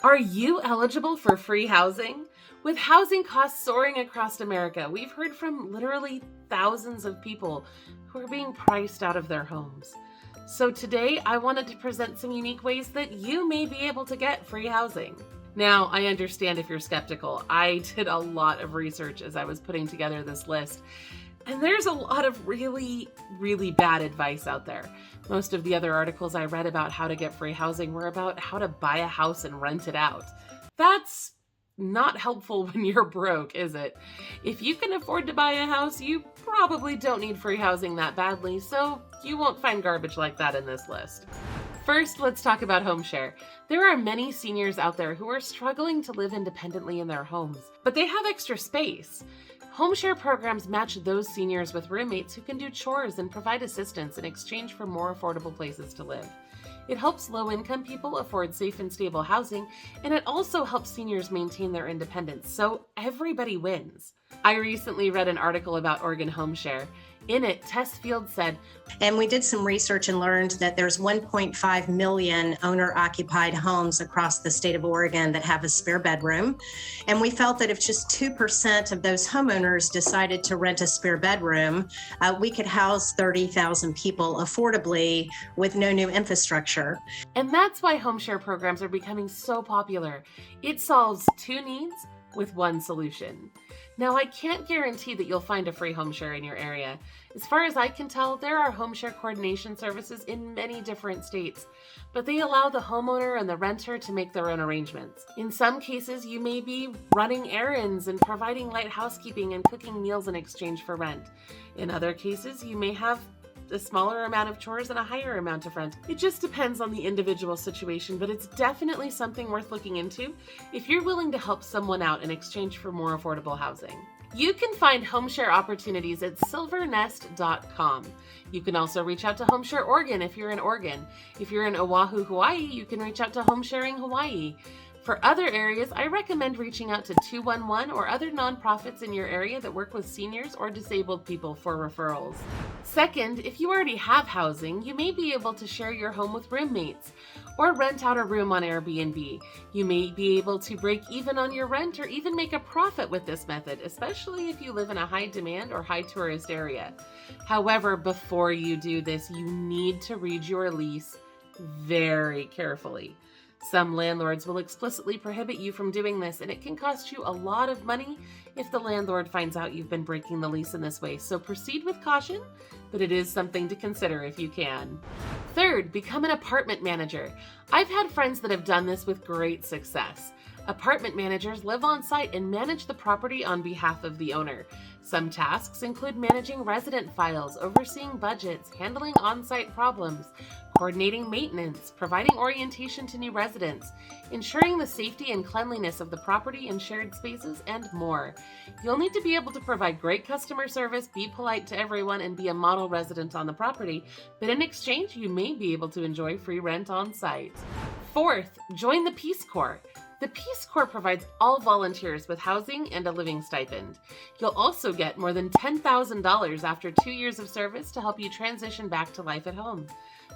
Are you eligible for free housing? With housing costs soaring across America, we've heard from literally thousands of people who are being priced out of their homes. So today, I wanted to present some unique ways that you may be able to get free housing. Now, I understand if you're skeptical. I did a lot of research as I was putting together this list, and there's a lot of really, really bad advice out there. Most of the other articles I read about how to get free housing were about how to buy a house and rent it out. That's not helpful when you're broke, is it? If you can afford to buy a house, you probably don't need free housing that badly, so you won't find garbage like that in this list. First, let's talk about HomeShare. There are many seniors out there who are struggling to live independently in their homes, but they have extra space. HomeShare programs match those seniors with roommates who can do chores and provide assistance in exchange for more affordable places to live. It helps low-income people afford safe and stable housing, and it also helps seniors maintain their independence, so everybody wins. I recently read an article about Oregon HomeShare. In it, Tess Field said, and we did some research and learned that there's 1.5 million owner-occupied homes across the state of Oregon that have a spare bedroom. And we felt that if just 2% of those homeowners decided to rent a spare bedroom, we could house 30,000 people affordably with no new infrastructure. And that's why HomeShare programs are becoming so popular. It solves two needs with one solution. Now, I can't guarantee that you'll find a free HomeShare in your area. As far as I can tell, there are HomeShare coordination services in many different states, but they allow the homeowner and the renter to make their own arrangements. In some cases, you may be running errands and providing light housekeeping and cooking meals in exchange for rent. In other cases, you may have a smaller amount of chores and a higher amount of rent. It just depends on the individual situation, but it's definitely something worth looking into if you're willing to help someone out in exchange for more affordable housing. You can find HomeShare opportunities at silvernest.com. You can also reach out to HomeShare Oregon if you're in Oregon. If you're in Oahu, Hawaii, you can reach out to HomeSharing Hawaii. For other areas, I recommend reaching out to 211 or other nonprofits in your area that work with seniors or disabled people for referrals. Second, if you already have housing, you may be able to share your home with roommates or rent out a room on Airbnb. You may be able to break even on your rent or even make a profit with this method, especially if you live in a high demand or high tourist area. However, before you do this, you need to read your lease very carefully. Some landlords will explicitly prohibit you from doing this, and it can cost you a lot of money if the landlord finds out you've been breaking the lease in this way. So proceed with caution, but it is something to consider if you can. Third, become an apartment manager. I've had friends that have done this with great success. Apartment managers live on site and manage the property on behalf of the owner. Some tasks include managing resident files, overseeing budgets, handling on-site problems, coordinating maintenance, providing orientation to new residents, ensuring the safety and cleanliness of the property and shared spaces, and more. You'll need to be able to provide great customer service, be polite to everyone, and be a model resident on the property, but in exchange, you may be able to enjoy free rent on site. Fourth, join the Peace Corps. The Peace Corps provides all volunteers with housing and a living stipend. You'll also get more than $10,000 after 2 years of service to help you transition back to life at home.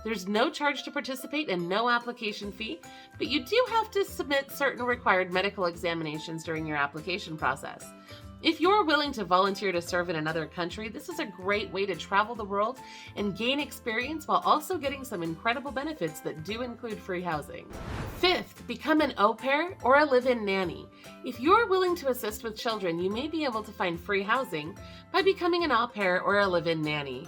There's no charge to participate and no application fee, but you do have to submit certain required medical examinations during your application process. If you're willing to volunteer to serve in another country, this is a great way to travel the world and gain experience while also getting some incredible benefits that do include free housing. Fifth, become an au pair or a live-in nanny. If you're willing to assist with children, you may be able to find free housing by becoming an au pair or a live-in nanny.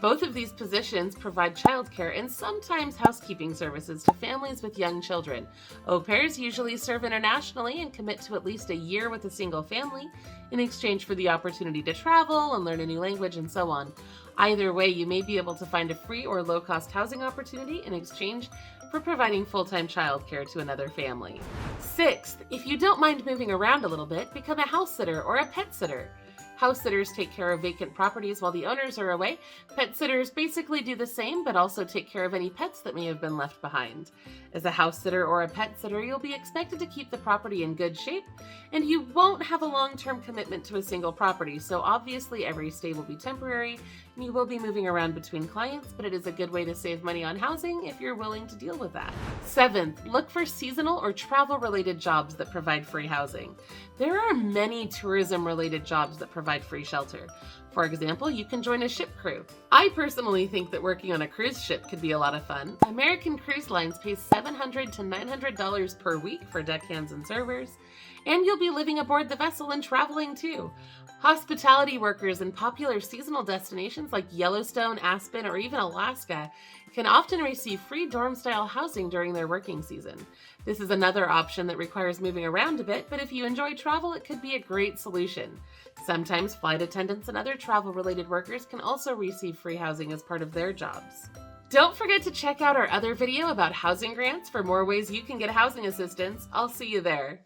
Both of these positions provide childcare and sometimes housekeeping services to families with young children. Au pairs usually serve internationally and commit to at least a year with a single family in exchange for the opportunity to travel and learn a new language and so on. Either way, you may be able to find a free or low-cost housing opportunity in exchange for providing full-time childcare to another family. Sixth, if you don't mind moving around a little bit, become a house sitter or a pet sitter. House sitters take care of vacant properties while the owners are away. Pet sitters basically do the same, but also take care of any pets that may have been left behind. As a house sitter or a pet sitter, you'll be expected to keep the property in good shape, and you won't have a long-term commitment to a single property, so obviously every stay will be temporary, and you will be moving around between clients, but it is a good way to save money on housing if you're willing to deal with that. 7th, look for seasonal or travel-related jobs that provide free housing. There are many tourism-related jobs that provide free shelter. For example, you can join a ship crew. I personally think that working on a cruise ship could be a lot of fun. American Cruise Lines pays $700 to $900 per week for deckhands and servers, and you'll be living aboard the vessel and traveling too. Hospitality workers in popular seasonal destinations like Yellowstone, Aspen, or even Alaska can often receive free dorm-style housing during their working season. This is another option that requires moving around a bit, but if you enjoy travel, it could be a great solution. Sometimes flight attendants and other travel-related workers can also receive free housing as part of their jobs. Don't forget to check out our other video about housing grants for more ways you can get housing assistance. I'll see you there.